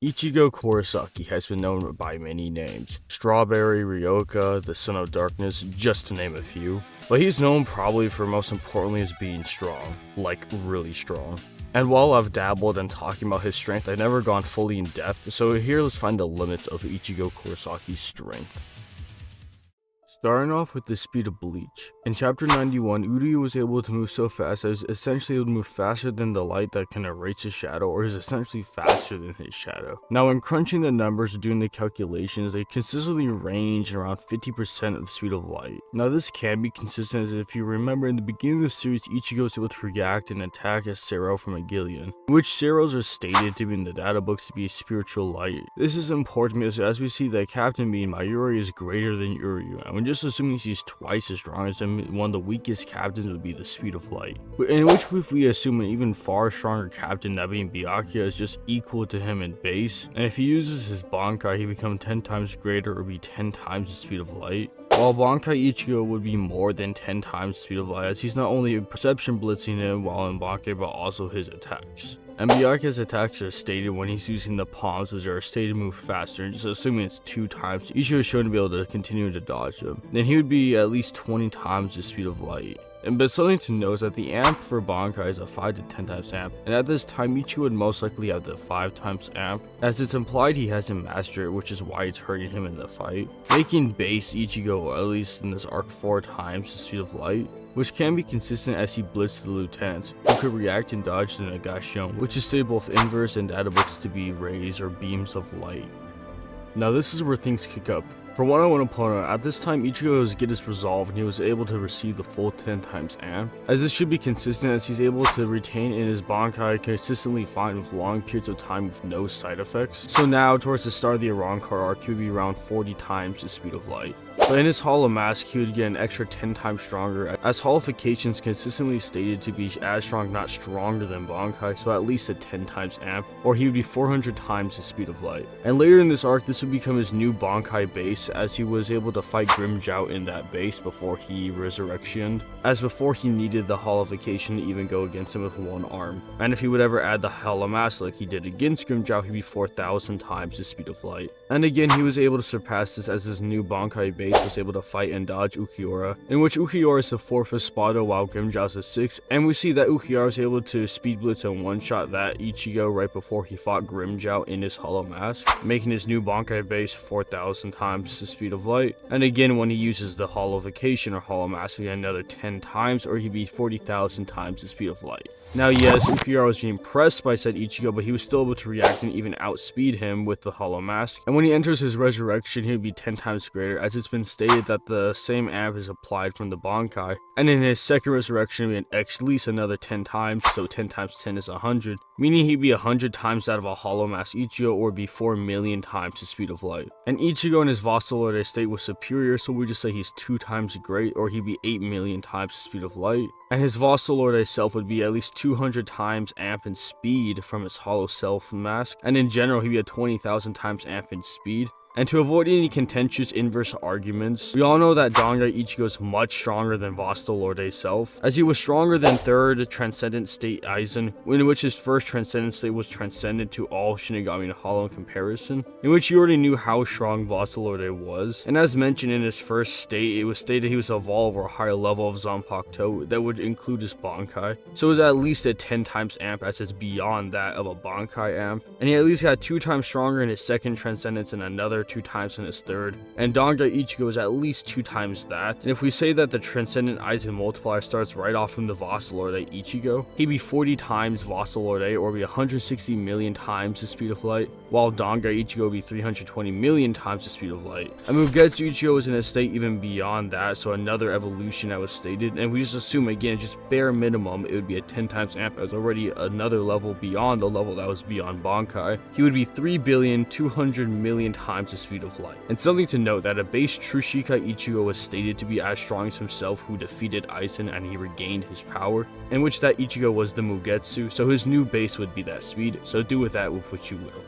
Ichigo Kurosaki has been known by many names. Strawberry, Ryoka, the Son of Darkness, just to name a few. But he's known probably for most importantly as being strong. Like, really strong. And while I've dabbled in talking about his strength, I've never gone fully in depth, so here let's find the limits of Ichigo Kurosaki's strength. Starting off with the speed of Bleach. In chapter 91, Uryu was able to move so fast that he was essentially able to move faster than the light that can erase his shadow, or is essentially faster than his shadow. Now when crunching the numbers or doing the calculations, they consistently range around 50% of the speed of light. Now this can be consistent, as if you remember in the beginning of the series, Ichigo was able to react and attack a Sero from a Gillian, which Seros are stated to be in the data books to be a spiritual light. This is important because as we see that Captain being Mayuri is greater than Uryu, and just assuming he's twice as strong as him, one of the weakest captains would be the speed of light. In which if we assume an even far stronger captain, that being Byakuya, is just equal to him in base, and if he uses his Bankai, he becomes 10 times greater or be 10 times the speed of light. While Bankai Ichigo would be more than 10 times the speed of light, as he's not only perception blitzing him while in Bankai, but also his attacks. And Byakuya's attacks are stated when he's using the palms, which are stated to move faster, and just assuming it's 2 times, Ichigo is shown to be able to continue to dodge them. Then he would be at least 20 times the speed of light. But something to note is that the amp for Bankai is a 5 to 10 times amp, and at this time Ichigo would most likely have the 5 times amp, as it's implied he hasn't mastered it, which is why it's hurting him in the fight, making base Ichigo, at least in this arc, 4 times the speed of light, which can be consistent as he blitzed the lieutenants, who could react and dodge the Nagashon, which is stated both inverse and data books to be rays or beams of light. Now this is where things kick up. For one-on-one opponent, at this time Ichigo was get his resolve and he was able to receive the full 10 times amp, as this should be consistent as he's able to retain in his Bankai consistently fine with long periods of time with no side effects. So now towards the start of the Arrancar arc, he would be around 40 times the speed of light. But in his Hollow Mask, he would get an extra 10 times stronger, as holifications consistently stated to be as strong, not stronger than Bankai, so at least a 10 times amp, or he would be 400 times the speed of light. And later in this arc, this would become his new Bankai base, as he was able to fight Grimmjow in that base before he resurrectioned, as before he needed the holification to even go against him with one arm. And if he would ever add the Hollow Mask like he did against Grimmjow, he'd be 4,000 times the speed of light. And again, he was able to surpass this as his new Bankai base was able to fight and dodge Ukiura, in which Ukiura is the 4th Espada while Grimmjow is the 6th, and we see that Ukiura was able to speed blitz and one-shot that Ichigo right before he fought Grimmjow in his Hollow Mask, making his new Bankai base 4,000 times the speed of light. And again, when he uses the Holification or Hollow Mask, he had another 10 times, or he'd be 40,000 times the speed of light. Now yes, Ukiura was being pressed by said Ichigo, but he was still able to react and even outspeed him with the Hollow Mask, and when he enters his resurrection, he would be 10 times greater, as it's been stated that the same amp is applied from the Bankai, and in his second resurrection, he'd be at least another 10 times, so 10 times 10 is 100, meaning he'd be 100 times that of a Hollow Mask Ichigo, or be 4 million times the speed of light. And Ichigo in his Vassalorde state was superior, so we just say he's 2 times great, or he'd be 8 million times the speed of light. And his Vassalorde self would be at least 200 times amp in speed from his Hollow Self mask, and in general he'd be at 20,000 times amp in speed. And to avoid any contentious inverse arguments, we all know that Dangai Ichigo is much stronger than Vassalorde self, as he was stronger than 3rd Transcendent State Aizen, in which his 1st Transcendent State was transcended to all Shinigami and Hollow in comparison, in which he already knew how strong Vassalorde was. And as mentioned in his 1st state, it was stated he was evolved or a higher level of Zanpakuto that would include his Bankai, so it was at least a 10 times amp, as it's beyond that of a Bankai amp, and he at least got 2 times stronger in his 2nd Transcendence and another 2 times in his 3rd, and Dangai Ichigo is at least 2 times that. And if we say that the Transcendent Aizen multiplier starts right off from the Vassalorde Ichigo, he'd be 40 times Vassalorde, or be 160 million times the speed of light, while Dangai Ichigo would be 320 million times the speed of light. And Mugetsu Ichigo is in a state even beyond that, so another evolution that was stated, and if we just assume again, just bare minimum, it would be a 10 times amp, as already another level beyond the level that was beyond Bankai. He would be 3,200,000,000 times the speed of light. And something to note that a base Trushika Ichigo was stated to be as strong as himself, who defeated Aizen and he regained his power, in which that Ichigo was the Mugetsu, so his new base would be that speed, so do with that with what you will.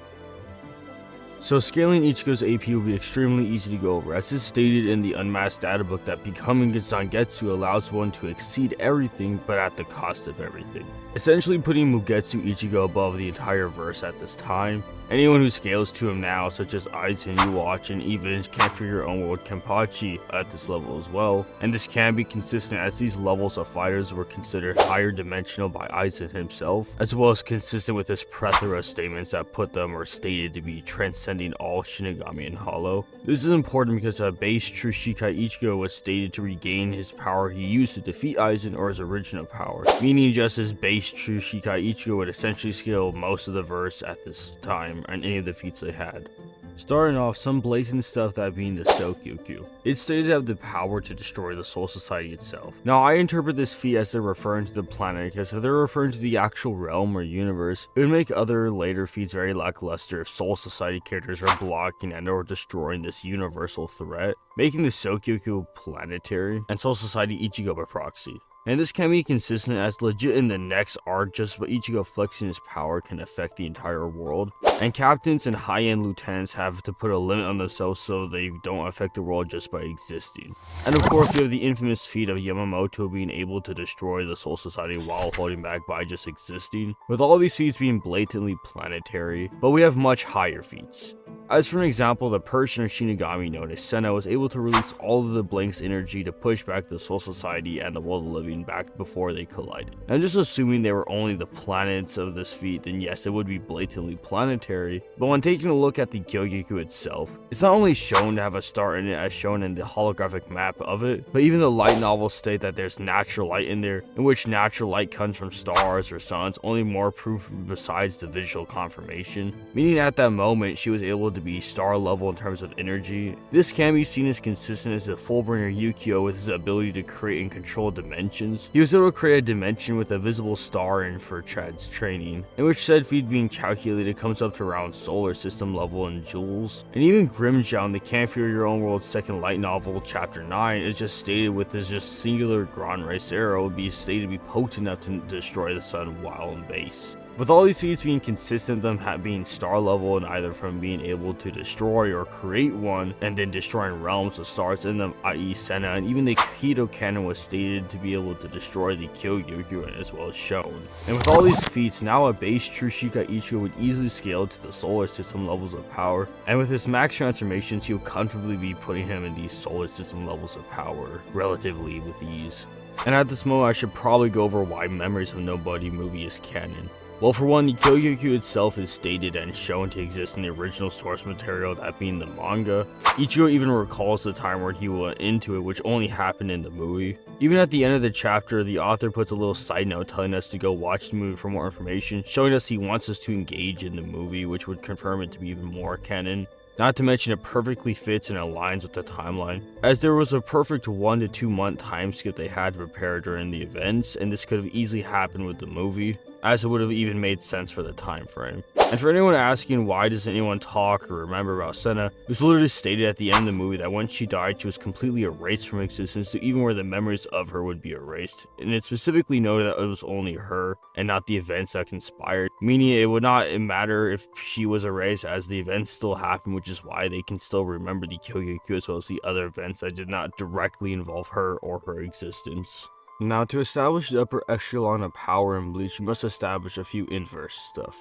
So scaling Ichigo's AP will be extremely easy to go over, as it's stated in the Unmasked Databook that becoming a Zangetsu allows one to exceed everything but at the cost of everything, essentially putting Mugetsu Ichigo above the entire verse at this time. Anyone who scales to him now, such as Aizen, Uwatch, and even Can't Figure Your Own World Kenpachi at this level as well, and this can be consistent as these levels of fighters were considered higher dimensional by Aizen himself, as well as consistent with his plethora of statements that put them or stated to be transcending all Shinigami and Hollow. This is important because a base true Shikai Ichigo was stated to regain his power he used to defeat Aizen, or his original power, meaning just his base true Shikai Ichigo would essentially scale most of the verse at this time and any of the feats they had. Starting off, some blazing stuff, that being the Sokyuku. It's stated to have the power to destroy the Soul Society itself. Now, I interpret this feat as they're referring to the planet, because if they're referring to the actual realm or universe, it would make other later feats very lackluster if Soul Society characters are blocking and or destroying this universal threat, making the Sokyuku planetary, and Soul Society Ichigo by proxy. And this can be consistent as legit in the next arc, just by Ichigo flexing his power can affect the entire world. And captains and high-end lieutenants have to put a limit on themselves so they don't affect the world just by existing. And of course, we have the infamous feat of Yamamoto being able to destroy the Soul Society while holding back by just existing, with all these feats being blatantly planetary, but we have much higher feats. As for an example, the Persian or Shinigami known as Senna was able to release all of the Blink's energy to push back the Soul Society and the world of living back before they collided. And just assuming they were only the planets of this feat, then yes, it would be blatantly planetary, but when taking a look at the Gyokyoku itself, it's not only shown to have a star in it as shown in the holographic map of it, but even the light novels state that there's natural light in there, in which natural light comes from stars or suns, only more proof besides the visual confirmation, meaning at that moment she was able to be star level in terms of energy. This can be seen as consistent as the Fullbringer Yukio with his ability to create and control dimensions. He was able to create a dimension with a visible star in for Chad's training, in which said feat being calculated comes up to around solar system level in joules. And even Grimmjow, the Can't Figure Your Own World second light novel chapter 9, is just stated with his just singular Grand Race arrow would be stated to be potent enough to destroy the sun while in base. With all these feats being consistent, them being star level and either from being able to destroy or create one and then destroying realms of stars in them, i.e. Senna, and even the Kido Cannon was stated to be able to destroy the Kyoryugen as well as shown. And with all these feats, now a base true Shikai Ichigo would easily scale to the solar system levels of power, and with his max transformations, he would comfortably be putting him in these solar system levels of power relatively with ease. And at this moment, I should probably go over why Memories of Nobody movie is canon. Well, for one, the Gyokyoku itself is stated and shown to exist in the original source material, that being the manga. Ichigo even recalls the time where he went into it, which only happened in the movie. Even at the end of the chapter, the author puts a little side note telling us to go watch the movie for more information, showing us he wants us to engage in the movie, which would confirm it to be even more canon. Not to mention it perfectly fits and aligns with the timeline, as there was a perfect 1 to 2 month time skip they had to prepare during the events, and this could have easily happened with the movie, as it would have even made sense for the time frame. And for anyone asking why doesn't anyone talk or remember about Senna, it was literally stated at the end of the movie that once she died, she was completely erased from existence to even where the memories of her would be erased. And it specifically noted that it was only her and not the events that conspired, meaning it would not matter if she was erased as the events still happened, which is why they can still remember the Kyogyoku as well as the other events that did not directly involve her or her existence. Now, to establish the upper echelon of power in Bleach, you must establish a few inverse stuff.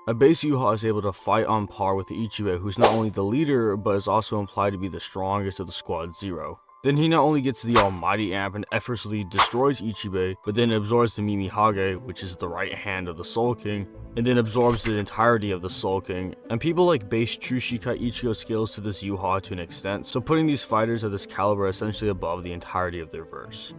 A base Yuha is able to fight on par with Ichigo, who's not only the leader, but is also implied to be the strongest of the Squad Zero. Then he not only gets the almighty amp and effortlessly destroys Ichibe, but then absorbs the Mimihage, which is the right hand of the Soul King, and then absorbs the entirety of the Soul King. And people like base true Shikai Ichigo scales to this Yuha to an extent, so putting these fighters of this caliber essentially above the entirety of their verse.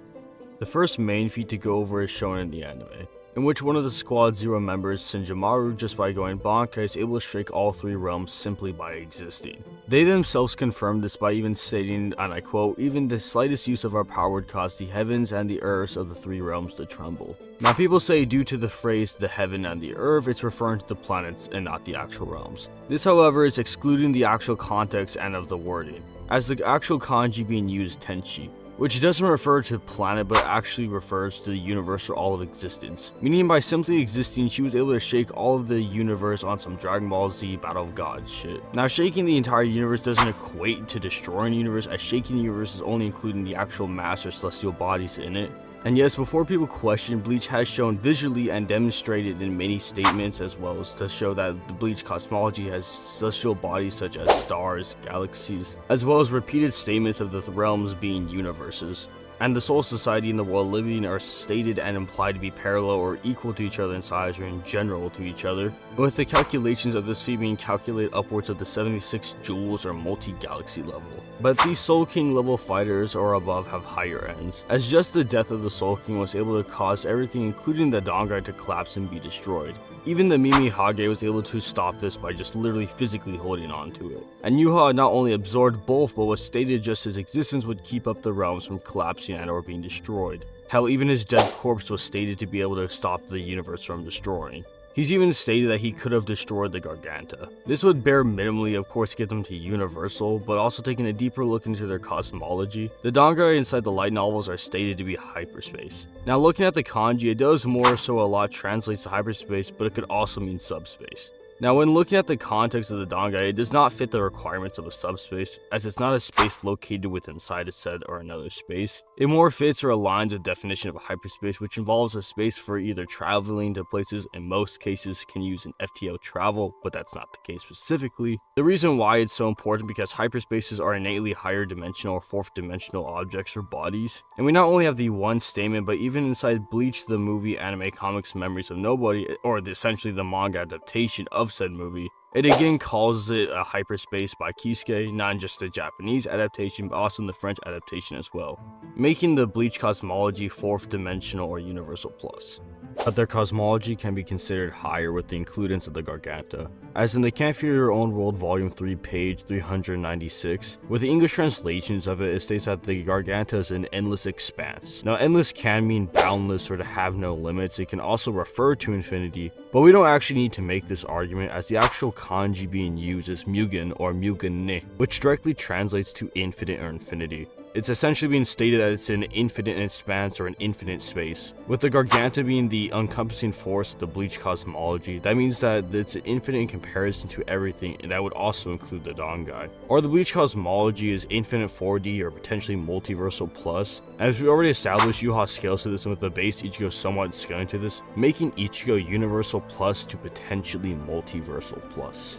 The first main feat to go over is shown in the anime, in which one of the Squad Zero members, Shinjamaru, just by going Bankai, is able to shake all 3 realms simply by existing. They themselves confirmed this by even stating, and I quote, "Even the slightest use of our power would cause the heavens and the earths of the 3 realms to tremble." Now people say due to the phrase the heaven and the earth, it's referring to the planets and not the actual realms. This however is excluding the actual context and of the wording, as the actual kanji being used tenshi, which doesn't refer to planet but actually refers to the universe or all of existence. Meaning by simply existing, she was able to shake all of the universe on some Dragon Ball Z Battle of Gods shit. Now shaking the entire universe doesn't equate to destroying the universe, as shaking the universe is only including the actual mass or celestial bodies in it. And yes, before people question, Bleach has shown visually and demonstrated in many statements as well as to show that the Bleach cosmology has celestial bodies such as stars, galaxies, as well as repeated statements of the realms being universes. And the soul society and the world living are stated and implied to be parallel or equal to each other in size or in general to each other, with the calculations of this feat being calculated upwards of the 76 joules or multi-galaxy level. But these Soul King level fighters or above have higher ends, as just the death of the Soul King was able to cause everything including the Dangai to collapse and be destroyed. Even the Mimi Hage was able to stop this by just literally physically holding on to it. And Yuha not only absorbed both, but was stated just his existence would keep up the realms from collapsing and or being destroyed. Hell, even his dead corpse was stated to be able to stop the universe from destroying. He's even stated that he could have destroyed the Garganta. This would bare minimally of course get them to Universal, but also taking a deeper look into their cosmology, the Dangai inside the light novels are stated to be hyperspace. Now looking at the kanji, it does more so a lot translates to hyperspace, but it could also mean subspace. Now when looking at the context of the Dangai, it does not fit the requirements of a subspace, as it's not a space located within inside a said or another space. It more fits or aligns with the definition of a hyperspace, which involves a space for either traveling to places, in most cases can use an FTL travel, but that's not the case specifically. The reason why it's so important because hyperspaces are innately higher dimensional or fourth dimensional objects or bodies. And we not only have the one statement, but even inside Bleach, the movie, anime, comics, Memories of Nobody, or essentially the manga adaptation of said movie, it again calls it a hyperspace by Kisuke, not just the Japanese adaptation, but also in the French adaptation as well, making the Bleach cosmology fourth dimensional or universal plus. But their cosmology can be considered higher with the includence of the Garganta, as in the Can't Fear Your Own World Volume 3 page 396, with the English translations of it, it states that the Garganta is an endless expanse. Now endless can mean boundless or to have no limits, it can also refer to infinity, but we don't actually need to make this argument as the actual kanji being used is Mugen or Mugen-ne, which directly translates to infinite or infinity. It's essentially being stated that it's an infinite expanse or an infinite space. With the Garganta being the encompassing force of the Bleach cosmology, that means that it's infinite in comparison to everything, and that would also include the Dangai. Or the Bleach cosmology is infinite 4D or potentially multiversal plus. As we already established, Yuha scales to this, and with the base Ichigo somewhat scaling to this, making Ichigo universal plus to potentially multiversal plus.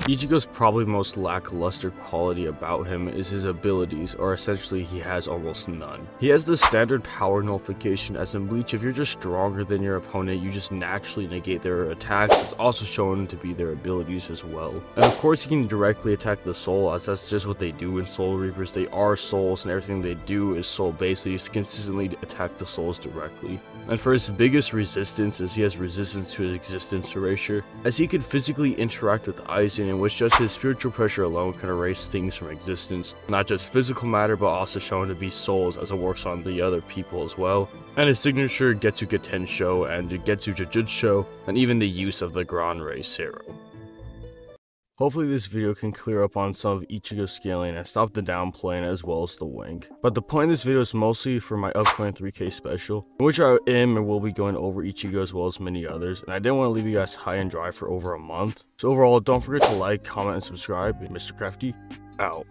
Ichigo's probably most lackluster quality about him is his abilities, or essentially he has almost none. He has the standard power nullification, as in Bleach if you're just stronger than your opponent you just naturally negate their attacks. It's also shown to be their abilities as well. And of course he can directly attack the soul, as that's just what they do in Soul Reapers. They are souls and everything they do is soul based. They just consistently attack the souls directly. And for his biggest resistance is he has resistance to his existence erasure, as he could physically interact with Aizen, in which just his spiritual pressure alone can erase things from existence, not just physical matter but also shown to be souls, as it works on the other people as well. And his signature Getsuga Tensho and the Getsu Jujutsu, and even the use of the Grand Ray Sero. Hopefully this video can clear up on some of Ichigo's scaling and stop the downplaying as well as the wink. But the point of this video is mostly for my upcoming 3K special, in which I am and will be going over Ichigo as well as many others, and I didn't want to leave you guys high and dry for over a month. So overall, don't forget to like, comment, and subscribe. Mr. Crafty, out.